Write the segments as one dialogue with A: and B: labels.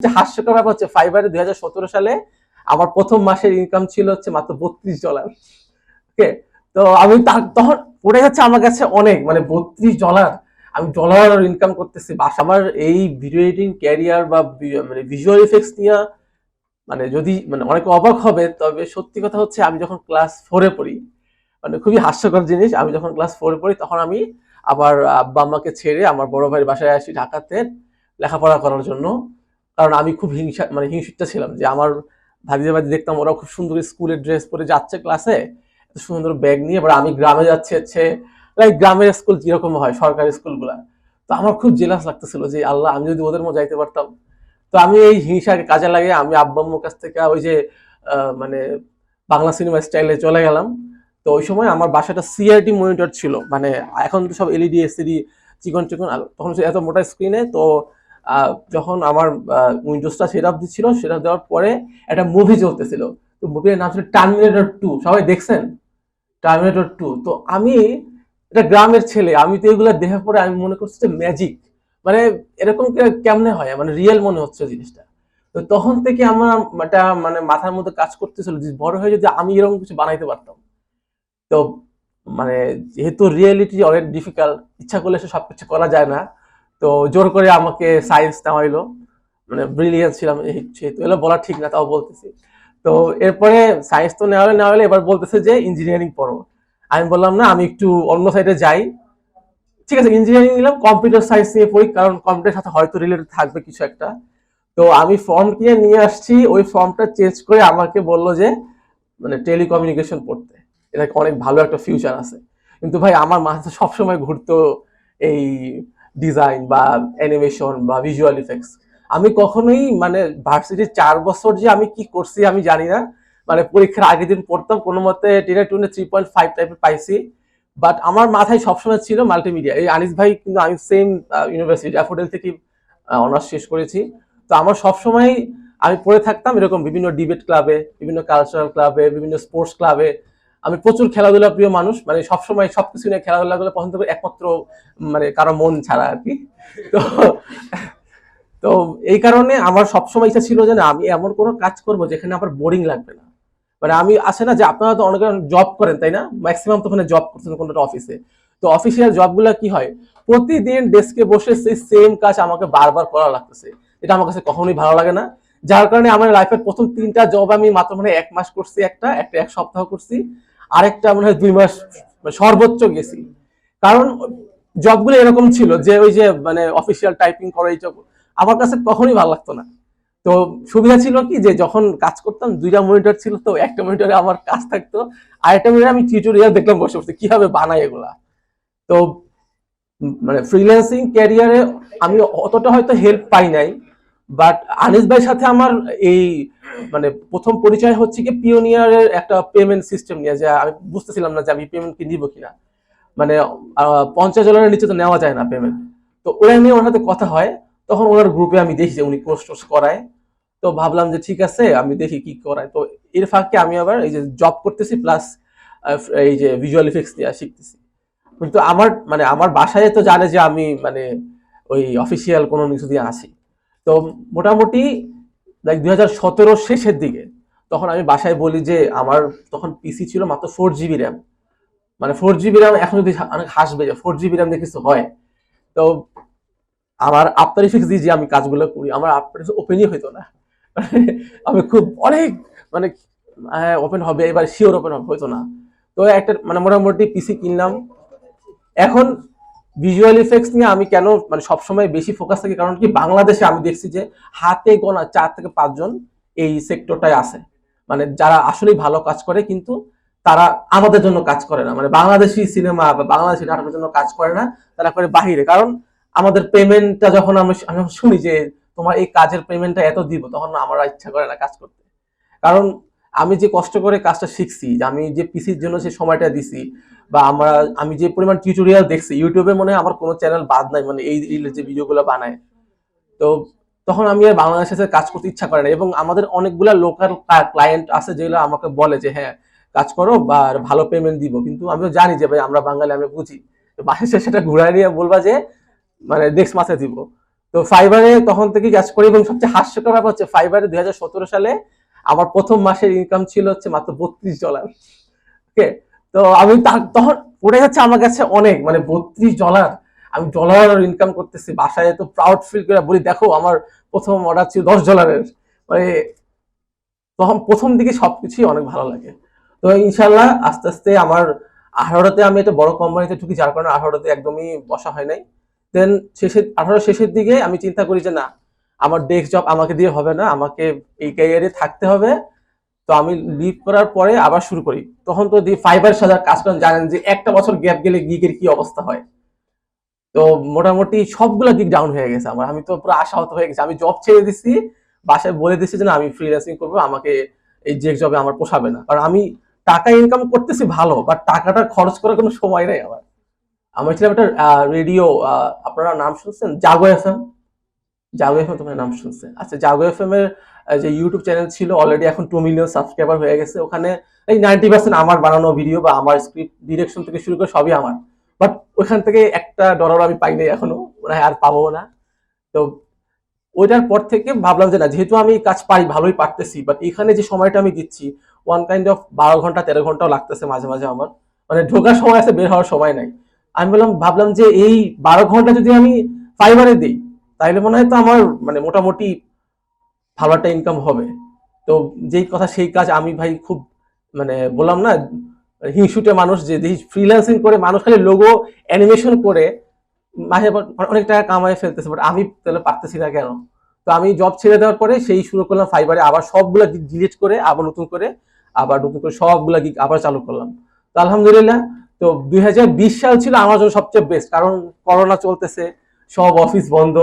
A: হাস্যকর ব্যাপার হচ্ছে ফাইবারে 2017 সালে আমার প্রথম মাসের ইনকাম ছিল হচ্ছে মাত্র $32। ওকে, তো আমি তখন পড়ে যাচ্ছে আমার কাছে অনেক, মানে $32 আমি ডলার ইনকাম করতেছি। আমার এই ভিডিও এডিটিং ক্যারিয়ার বা মানে ভিজুয়াল ইফেক্টস নিয়ে মানে যদি মানে অনেকে অবাক হবে, তবে সত্যি কথা হচ্ছে আমি যখন ক্লাস 4-এ পড়ি, মানে খুবই হাস্যকর জিনিস, আমি যখন ক্লাস 4-এ পড়ি তখন আমি আবার আব্বা আম্মাকে ছেড়ে আমার বড় ভাইয়ের বাসায় আসি ঢাকাতে লেখাপড়া করার জন্য। কারণ আমি খুব হিংসুটে ছিলাম যে আমার ভাতিজা ভাতি দেখতাম ওরা খুব সুন্দর স্কুলের ড্রেস পরে যাচ্ছে ক্লাসে, এত সুন্দর ব্যাগ নিয়ে, এবার আমি গ্রামে যাচ্ছি হচ্ছে লাইক গ্রামের স্কুল যেরকম হয় সরকারি স্কুলগুলা। তো আমার খুব জেলাস লাগতেছিল যে আল্লাহ আমি যদি ওদের মতো যাইতে পারতাম। তো আমি এই হিংসাকে কাজে লাগিয়ে আমি আব্বা আম্মুর কাছ থেকে ওই যে মানে বাংলা সিনেমা স্টাইলে চলে গেলাম। তো ওই সময় আমার বাসাটা সিআরটি মনিটর ছিল, মানে এখন তো সব এলইডি এসিডি চিকন চিকন, তখন এত মোটা স্ক্রিনে। তো যখন আমার উইন্ডোজটা সেট আপ দিচ্ছিল, সেট আপ দেওয়ার পরে একটা মুভি চলতেছিল। তো মুভির নাম ছিল টার্মিনেটর 2, সবাই দেখছেন টার্মিনেটর 2? তো আমি এটা গ্রামের ছেলে, আমি তো এগুলো দেখার পরে আমি মনে করছি যে ম্যাজিক, মানে এরকম কেমনে হয়, মানে রিয়েল মনে হচ্ছে জিনিসটা। তো তখন থেকে আমার এটা মানে মাথার মধ্যে কাজ করতেছিল যে বড় হয়ে যদি আমি এরকম কিছু বানাইতে পারতাম। তো মানে যেহেতু রিয়েলিটি অনেক ডিফিকাল্ট, ইচ্ছা করলে সে সবকিছু করা যায় না। তো জোর করে আমাকে সায়েন্স নেওয়া হইলো, মানে ব্রিলিয়ান্স ছিলাম সেহেতু, এগুলো বলা ঠিক না তাও বলতেছি। তো এরপরে সায়েন্স তো নেওয়া হলে এবার বলতেছে যে ইঞ্জিনিয়ারিং পড়ো। আমি বললাম না, আমি একটু অন্য সাইডে যাই। ঠিক আছে, ইঞ্জিনিয়ারিং নিলাম, কম্পিউটার সায়েন্স নিয়ে পড়ি, কারণ কম্পিউটারের সাথে হয়তো রিলেটেড থাকবে কিছু একটা। তো আমি ফর্ম কিনে নিয়ে আসছি, ওই ফর্মটা চেঞ্জ করে আমাকে বললো যে মানে টেলিকমিউনিকেশন পড়তে, এটা অনেক ভালো একটা ফিউচার আছে। কিন্তু ভাই আমার মাথায় সবসময় ঘুরতো এই ডিজাইন বা অ্যানিমেশন বা ভিজুয়াল ইফেক্টস। আমি কখনোই মানে ভার্সিটির 4 বছর যে আমি কি করছি আমি জানি না। মানে পরীক্ষার আগের দিন পড়তাম কোনো মতে, 10-এ 3.5 টাইপের পাইছি। বাট আমার মাথায় সবসময় ছিল মাল্টিমিডিয়া। এই আনিস ভাই কিন্তু আমি সেম ইউনিভার্সিটি ড্যাফোডিল থেকে অনার্স শেষ করেছি। তো আমার সবসময় আমি পড়ে থাকতাম এরকম বিভিন্ন ডিবেট ক্লাবে, বিভিন্ন কালচারাল ক্লাবে, বিভিন্ন স্পোর্টস ক্লাবে। আমি প্রচুর খেলাধুলা প্রিয় মানুষ, মানে সবসময় সবকিছু নিয়ে খেলাধুলা গুলো পছন্দ করি, একমাত্র মানে কারো মন ছাড়া আর কি। তো তো এই কারণে আমার সবসময় ইচ্ছা ছিল যে না আমি এমন কোনো কাজ করব যেখানে আমার বোরিং লাগবে না। মানে আমি আছে না যে আপনারা তো অনেকে জব করেন তাই না, ম্যাক্সিমাম তো ওখানে জব করছেন কোনো একটা অফিসে। তো অফিসিয়াল জবগুলো কি হয়, প্রতিদিন ডেস্কে বসে সেই সেম কাজ আমাকে বারবার করা লাগতেছে, এটা আমার কাছে কখনোই ভালো লাগে না। যার কারণে আমার লাইফের প্রথম 3টা জব আমি মাত্র মানে 1 মাস করছি, একটা একটা 1 সপ্তাহ করছি, আরেকটা মনে হয় 2 মাস সর্বোচ্চ গেছি। কারণ জবগুলো এরকম ছিল যে ওই যে মানে অফিসিয়াল টাইপিং করে এই job, আমার কাছে কখনোই ভালো লাগতো না। তো সুবিধা ছিল কি যে যখন কাজ করতাম 2টা মনিটর ছিল, তো একটা মনিটরে আমার কাজ থাকতো, আর একটা মনিটরে আমি টিউটোরিয়াল দেখলাম বসে বসে কিভাবে বানাই এগুলা। তো মানে ফ্রিল্যান্সিং ক্যারিয়ারে আমি অতটা হয়তো হেল্প পাই নাই, বাট আনিস ভাইয়ের সাথে আমার এই মানে প্রথম পরিচয় হচ্ছে কি পিওনিয়ারের একটা পেমেন্ট সিস্টেম নিয়ে, যে আমি বুঝতেছিলাম না যে আমি পেমেন্ট কি নিব কিনা। মানে $50 নিচে তো নেওয়া যায় না পেমেন্ট। তো ওরা নিয়ে ওর সাথে কথা হয়, তখন ওনার গ্রুপে আমি দেখি যে উনি কোর্স টোর্স করায়। তো ভাবলাম যে ঠিক আছে আমি দেখি কি করায়। তো এর ফাঁকে আমি আবার এই যে জব করতেছি প্লাস এই যে ভিজুয়াল ইফেক্টস দিয়ে শিখতেছি। কিন্তু আমার মানে আমার বাসায় তো জানে যে আমি মানে ওই অফিসিয়াল কোনো কিছু দিয়ে আসি। তো মোটামুটি লাইক 2017 শেষের দিকে তখন আমি বাসায় বলি যে আমার তখন পিসি ছিল মাত্র 4 GB র্যাম। মানে 4 GB র্যাম এখন যদি অনেক হাসবে যে 4 GB র্যাম দিয়ে কিছু হয়। তো আমার আফটার ইফেক্টস দিয়ে যে আমি কাজগুলো করি, আমার আফটার ইফেক্টস ওপেনই হইতো না। আমি খুব অনেক মানে ওপেন হবে এবার শিওর ওপেন হবে হইতো না। তো একটা মানে মোটামুটি পিসি কিনলাম। এখন ভিজুয়াল ইফেক্টস নিয়ে আমি কেন মানে সবসময় বেশি ফোকাস থাকি, কারণ কি বাংলাদেশে আমি দেখছি যে হাতে গোনা 4 থেকে 5 জন এই সেক্টরটায় আছে, মানে যারা আসলেই ভালো কাজ করে, কিন্তু তারা আমাদের জন্য কাজ করে না, মানে বাংলাদেশি সিনেমা বা বাংলাদেশি নাটকের জন্য কাজ করে না, তারা করে বাহিরে। কারণ আমাদের পেমেন্টটা যখন আমি শুনি যে তোমার এই কাজের পেমেন্টটা এত দিব, তখন আমার ইচ্ছা করে না কাজ করতে। কারণ আমি যে কষ্ট করে কাজটা শিখছি, যে আমি যে পিসির জন্য সে সময়টা দিছি, বা আমি যে পরিমাণ টিউটোরিয়াল দেখছি ইউটিউবে, মনে হয় আমার কোনো চ্যানেল বাদ নাই মানে এই যে ভিডিওগুলো বানায়। তো তখন আমি আর বাংলাদেশের সাথে কাজ করতে ইচ্ছা করে না, এবং আমাদের অনেকগুলা লোকাল ক্লায়েন্ট আছে যেগুলো আমাকে বলে যে হ্যাঁ কাজ করো বা ভালো পেমেন্ট দিব, কিন্তু আমিও জানি যে ভাই আমরা বাঙালি, আমি বুঝি বাংলাদেশে সেটা ঘুরাই নিয়ে বলবা যে মানে নেক্সট মাসে দিব। তো ফাইবারে তখন থেকে কাজ করি এবং সবচেয়ে হাস্যকর ব্যাপার হচ্ছে ফাইবারে 2017 সালে আমার প্রথম মাসের ইনকাম ছিল হচ্ছে মাত্র $32। ওকে, তো আমি তখন ওটাই হচ্ছে আমার কাছে অনেক, মানে $32 আমি ডলার ইনকাম করতেছি, বাসায় তো প্রাউড ফিল করে বলি দেখো আমার প্রথম অর্ডার ছিল $10। মানে তখন প্রথম দিকে সবকিছুই অনেক ভালো লাগে। তো ইনশাল্লাহ আস্তে আস্তে আমার 18তে আমি একটা বড় কোম্পানিতে ঢুকি, যার কারণে 18তে একদমই বসা হয় নাই। দেন 18 শেষের দিকে আমি চিন্তা করি যে না, আমার ডেস্ক জব আমাকে দিয়ে হবে না, আমাকে এই ক্যারিয়ারে থাকতে হবে। তো আমি লিভ করার পরে আবার শুরু করি। তখন তো ফাইবার সাথে কাজ করেন, জানেন যে একটা বছর গ্যাপ গেলে গিগের কি অবস্থা হয়। তো মোটামুটি সবগুলা গিগ ডাউন হয়ে গেছে আমার, আমি তো পুরো আশাহত হয়ে গেছি। আমি জব ছেড়ে দিছি, বাসায় বলে দিছি যে না আমি ফ্রিল্যান্সিং করবো, আমাকে এই যে জবে আমার পোষাবে না, কারণ আমি টাকা ইনকাম করতেছি ভালো, বাট টাকাটা খরচ করার কোনো সময় নাই আমার। আমার ছিলাম একটা রেডিও, আপনারা নাম শুনছেন জাগো এফএম? জাগো এফএম তোমার নাম শুনছে? আচ্ছা, জাগো এফএম এর যে ইউটিউব চ্যানেল ছিল, অলরেডি এখন 2 মিলিয়ন সাবস্ক্রাইবার হয়ে গেছে। ওখানে এই 90% আমার বানানো ভিডিও বা আমার স্ক্রিপ্ট ডিরেকশন থেকে শুরু করে সবই আমার। বাট ওইখান থেকে একটা ডলার আমি পাই নাই এখনো, মনে হয় আর পাবো না। তো ওইটার পর থেকে ভাবলাম যে না, যেহেতু আমি কাজ পারি, ভালোই পারতেছি, বাট এখানে যে সময়টা আমি দিচ্ছি ওয়ান কাইন্ড অফ 12 ঘন্টা 13 ঘন্টাও লাগতেছে মাঝে মাঝে আমার, মানে ঢোকার সময় আছে, বের হওয়ার সময় নাই। আমি ভাবলাম যে এই 12 ঘন্টা যদি আমি ফাইবারে দিই, তাইলে মনে হয় তো আমার মানে মোটামুটি ভালো একটা ইনকাম হবে। তো যেই কথা সেই কাজ, আমি ভাই খুব মানে বললাম না, হিংসুটে মানুষ, যে ফ্রিল্যান্সিং করে মানুষ খালি লোগো অ্যানিমেশন করে মাসে অনেক টাকা কামাই ফেলতেছে, বাট আমি তাহলে পারতেছি না কেন? তো আমি জব ছেড়ে দেওয়ার পরে সেই শুরু করলাম ফাইবারে, আবার সবগুলা গিগ ডিলিট করে আবার নতুন করে সবগুলা গিগ আবার চালু করলাম। তো আলহামদুলিল্লাহ। তো 2020 সাল ছিল আমার জন্য সবচেয়ে বেস্ট, কারণ করোনা চলতেছে, সব অফিস বন্ধ,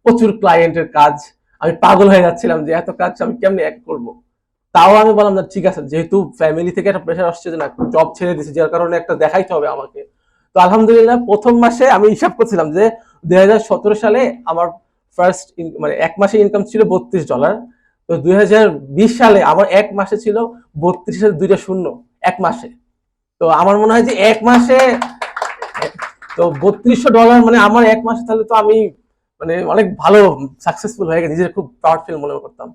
A: প্রচুর ক্লায়েন্টের কাজ, আমি পাগল হয়ে যাচ্ছিলাম যে এত কাজ আমি কেমনে এক করবো। তাও আমি বললাম না ঠিক আছে, যেহেতু ফ্যামিলি থেকে একটা প্রেশার আসছে যে না জব ছেড়ে দিছি, যার কারণে একটা দেখাইতে হবে আমাকে। তো আলহামদুলিল্লাহ প্রথম মাসে আমি হিসাব করছিলাম যে 2017 সালে আমার ফার্স্ট মানে এক মাসে ইনকাম ছিল $32। তো 2020 সালে আমার এক মাসে ছিল 32,200 এক মাসে। তো আমার মনে হয় যে এক মাসে তো $3200 মানে আমার এক মাসে, তাহলে তো আমি মানে অনেক ভালো সাকসেসফুল হয়ে গেছে, নিজের খুব প্রাউড ফিল মনে করতাম।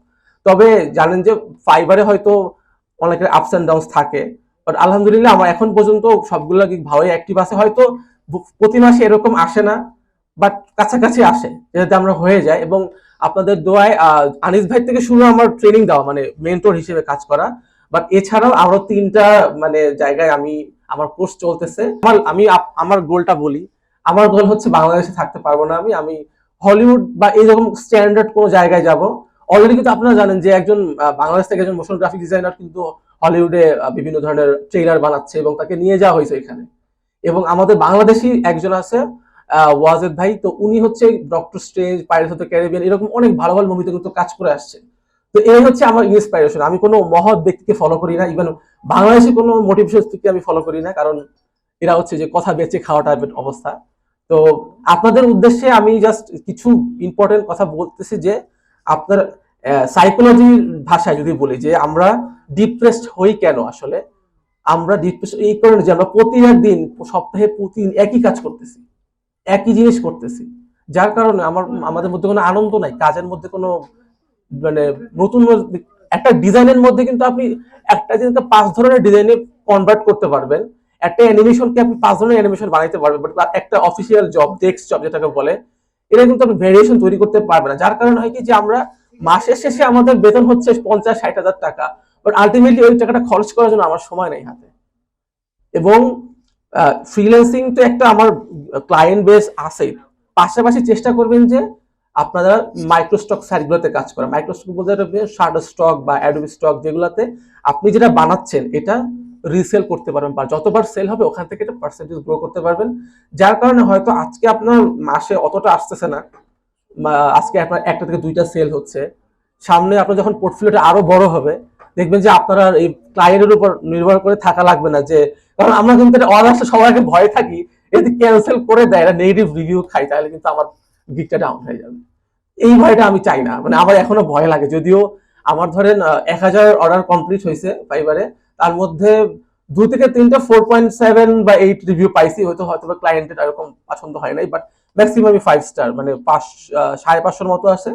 A: তবে জানেন যে ফাইবারে হয়তো অনেকের আপস এন্ড ডাউনস থাকে, বাট আলহামদুলিল্লাহ আমার এখন পর্যন্ত সবগুলো ভালোই অ্যাক্টিভ আছে। হয়তো প্রতি মাসে এরকম আসে না, বাট কাছাকাছি আসে, যাতে আমরা হয়ে যায়। এবং আপনাদের দোয়ায় আনিস ভাই থেকে শুরু আমার ট্রেনিং দেওয়া, মানে মেন্টর হিসেবে কাজ করা। বাট এছাড়াও আরো 3টা মানে জায়গায় আমার কোর্স চলতেছে। আমার গোলটা বলি, আমার গোল হচ্ছে বাংলাদেশে থাকতে পারবো না আমি, হলিউড বা এইরকম স্ট্যান্ডার্ড কোনো জায়গায় যাব। অলরেডি কিন্তু আপনারা জানেন যে একজন বাংলাদেশ থেকে একজন মোশন গ্রাফিক ডিজাইনার কিন্তু হলিউডে বিভিন্ন ধরনের ট্রেলার বানাচ্ছে এবং তাকে নিয়ে যাওয়া হয়েছে এখানে। এবং আমাদের বাংলাদেশি একজন আছে ওয়াজেদ ভাই, তো উনি হচ্ছে doctor strange, pirates of the Caribbean, এরকম অনেক ভালো ভালো মুভিতে কিন্তু কাজ করে আসছে। তো এই হচ্ছে আমার ইন্সপাইরেশন। আমি কোনো মহৎ ব্যক্তিকে ফলো করি না, ইভেন বাংলাদেশে কোনো মোটিভেশন স্পিককে আমি ফলো করি না, কারণ এরা হচ্ছে যে কথা বেঁচে খাওয়া টাইপের অবস্থা। তো আপনাদের উদ্দেশ্যে আমি জাস্ট কিছু ইম্পর্টেন্ট কথা বলতেছি যে আপনার সাইকোলজির ভাষায় যদি বলি যে আমরা ডিপ্রেসড হই কেন, আসলে আমরা ডিপ্রেসড এই কারণে যে আমরা প্রতিদিন সপ্তাহে প্রতিদিন একই কাজ করতেছি, একই জিনিস করতেছি, যার কারণে আমাদের মধ্যে কোনো আনন্দ নাই, কাজের মধ্যে কোনো মানে নতুন একটা ডিজাইনের মধ্যে কিন্তু আপনি একটা জিনিসকে 5 ধরনের ডিজাইনে কনভার্ট করতে পারবেন, একটা অ্যানিমেশনকে আপনি 5 ধরনের অ্যানিমেশন বানাইতে পারবেন, বাট একটা অফিসিয়াল জব, ডেস্ক জব যেটাকে বলে, এটা কিন্তু আপনি ভেরিয়েশন তৈরি করতে পারবেন না। যার কারণে হয় কি যে আমরা মাসের শেষে আমাদের বেতন হচ্ছে 50-60 হাজার টাকা, বাট আলটিমেটলি ওই টাকাটা খরচ করার জন্য আমার সময় নেই হাতে। এবং ফ্রিল্যান্সিং তো একটা আমার ক্লায়েন্ট বেস আছে, পাশাপাশি চেষ্টা করবেন যে আপনারা মাইক্রোস্টক সাইটগুলোতে কাজ করা। মাইক্রোস্টক বলতে শাটার স্টক বা অ্যাডোবি স্টক, যেগুলোতে আপনি যেটা বানাচ্ছেন এটা রিসেল করতে পারবেন, বা যতবার সেল হবে ওখান থেকে একটা পার্সেন্টেজ গ্রো করতে পারবেন। যার কারণে হয়তো আজকে আপনার মাসে অতটা আসতেছে না, আজকে আপনার একটা থেকে দুইটা সেল হচ্ছে, সামনে আপনার যখন পোর্টফোলিওটা আরো বড় হবে দেখবেন যে আপনারা এই ক্লায়েন্টের উপর নির্ভর করে থাকা লাগবে না। যে কারণ আমরা কিন্তু অনার্সে সবাইকে ভয় থাকি, যদি ক্যান্সেল করে দেয়, এটা নেগেটিভ রিভিউ খাই, তাহলে কিন্তু আমার গিকটা ডাউন হয়ে যাবে। এই ভয়টা আমি চাই না, মানে আমার এখনো ভয় লাগে। যদিও আমার ধরেন 1000 অর্ডার কমপ্লিট হয়েছে ফাইবারে, তার মধ্যে 2 থেকে 3টা 4.7 বা 8 রিভিউ পাইছি, হয়তো ক্লায়েন্টের এরকম পছন্দ হয় নাই, বাট ম্যাক্সিমাম 5 স্টার, মানে 500-550 মতো আছে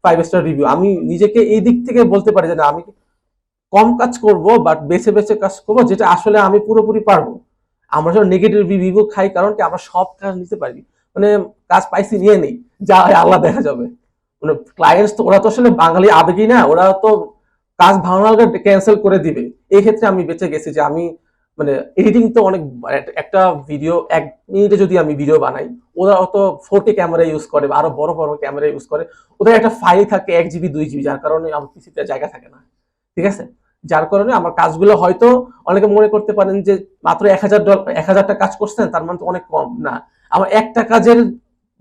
A: 5 স্টার রিভিউ। আমি নিজেকে এই দিক থেকে বলতে পারি যে না, আমি কম কাজ করব, বাট বেছে বেছে কাজ করব যেটা আসলে আমি পুরোপুরি পারবো। আমরা যখন নেগেটিভ রিভিউ খাই, কারণ কি আমরা সব কাজ নিতে পারি, মানে কাজ পাইছি নিয়ে নেই, যা হয় আল্লাহ দেখা যাবে। মানে ক্লায়েন্টস তো ওরা তো আসলে বাঙালি আবেগী না, ওরা তো কাজ ভালো না লাগলে ক্যান্সেল করে দিবে। এই ক্ষেত্রে আমি বেঁচে গেছি যে আমি মানে এডিটিং তো অনেক, একটা ভিডিও 1 মিনিটে যদি আমি ভিডিও বানাই, ওরা অত 4K ক্যামেরা ইউজ করে বা আরো বড় বড় ক্যামেরা ইউজ করে, ওদের একটা ফাইল থাকে 1 জিবি 2 জিবি, যার কারণে আমার পিসিতে জায়গা থাকে না। ঠিক আছে, যার কারণে আমার কাজগুলো হয়তো অনেকে মনে করতে পারেন যে মাত্র $1000 কাজ করছেন তার মানে তো অনেক কম না। আমার একটা কাজের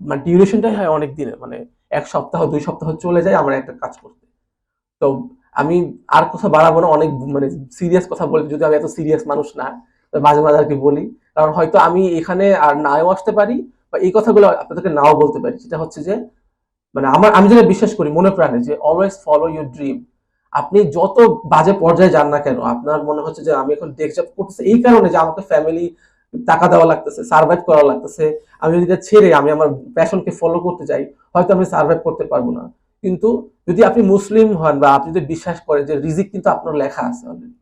A: মানে ডিউরেশনটাই হয় অনেক দিনের, মানে 1 সপ্তাহ 2 সপ্তাহ চলে যায় আমার একটা কাজ করতে। তো আমি আর কথা বাড়াবো না, অনেক মানে সিরিয়াস কথা বলি, যদি আমি এত সিরিয়াস মানুষ না, তো মাঝে মাঝে আর কি বলি। কারণ হয়তো আমি এখানে আর নাও আসতে পারি, বা এই কথাগুলো আপনাদেরকে নাও বলতে পারি। সেটা হচ্ছে যে মানে আমি যেটা বিশ্বাস করি মনে প্রাণে, যে অলওয়েজ ফলো ইউর ড্রিম। আপনি যত বাজে পর্যায়ে যান না কেন, আপনার মনে হচ্ছে যে আমি এখন ডেস্ক জব করতেছি এই কারণে যে আমাকে ফ্যামিলি টাকা দেওয়া লাগতেছে, সার্ভাইভ করা লাগতেছে, আমি যদি এটা ছেড়ে আমি আমার প্যাশনকে ফলো করতে যাই, হয়তো আমি সার্ভাইভ করতে পারবো না। কিন্তু যদি আপনি মুসলিম হন বা আপনি যদি বিশ্বাস করেন যে রিজিক কিন্তু আপনার লেখা আছে অলরেডি,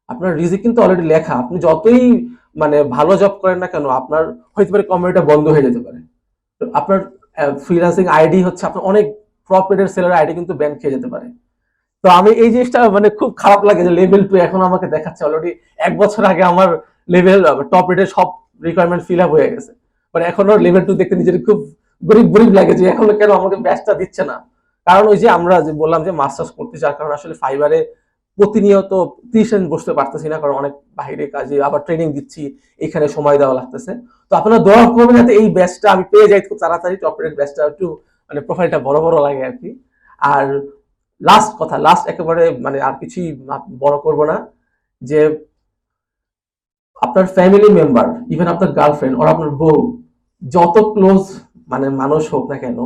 A: আপনার রিজিক কিন্তু অলরেডি লেখা, আপনি যতই মানে ভালো জব করেন না কেন, আপনার হইতে পারে কোম্পানিটা বন্ধ হয়ে যেতে পারে। তো আপনার ফ্রিল্যান্সিং আইডি হচ্ছে আপনার অনেক প্রপ রেটের সেলার আইডি কিন্তু ব্যান খেয়ে যেতে পারে। তো আমি এই জিনিসটা মানে খুব খারাপ লাগে যে লেভেল 2 এখন আমাকে দেখাচ্ছে অলরেডি 1 বছর আগে আমার লেভেল টপ রেটের সব রিকোয়ারমেন্ট ফিল আপ হয়ে গেছে, মানে এখনো লেভেল 2 দেখতে নিজের খুব গরিব গরিব লাগে যে এখনো কেন আমাকে ব্যাচটা দিচ্ছে না। কারণ ওই যে আমরা যে বললাম যে মাস্টার্স করতে, যার কারণে আসলে ফাইবারে প্রতিনিয়ত 30 বসতে পারতেছি না, কারণ অনেক বাইরে কাজে আবার ট্রেনিং দিচ্ছি, এখানে সময় দেওয়া লাগতেছে। তো আপনারা দোয়া করবেন যাতে এই ব্যাচটা আমি পেয়ে যাই খুব তাড়াতাড়ি, টপ রেট ব্যাচটা একটু মানে প্রোফাইলটা বড় বড় লাগে আর কি। আর লাস্ট কথা, লাস্ট একেবারে মানে আর কিছুই বড় করব না, যে আপনার ফ্যামিলি মেম্বার, ইভেন আপনার গার্লফ্রেন্ড or আপনার বউ, যত ক্লোজ মানে মানুষ হোক না কেন,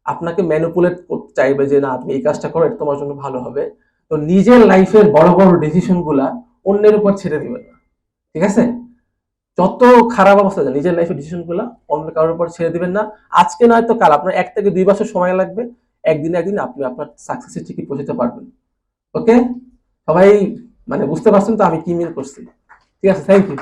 A: আপনাকে ম্যানিপুলেট করতে চাইবে যে না তুমি এই কাজটা করো, এটা তোমার জন্য ভালো হবে। তো নিজের লাইফের বড় বড় ডিসিশন গুলা অন্যের উপর ছেড়ে দিবেন না। ঠিক আছে, যত খারাপ অবস্থা যায় নিজের লাইফের ডিসিশন গুলা অন্য কারোর উপর ছেড়ে দিবেন না। আজকে নয়তো কাল, আপনার 1 থেকে 2 বছর সময় লাগবে, একদিন একদিন আপনি আপনার সাকসেসের ঠিকই পৌঁছাতে পারবেন। ওকে, সবাই মানে বুঝতে পারছেন তো আমি কি মিন করছি? ঠিক আছে, থ্যাংক ইউ।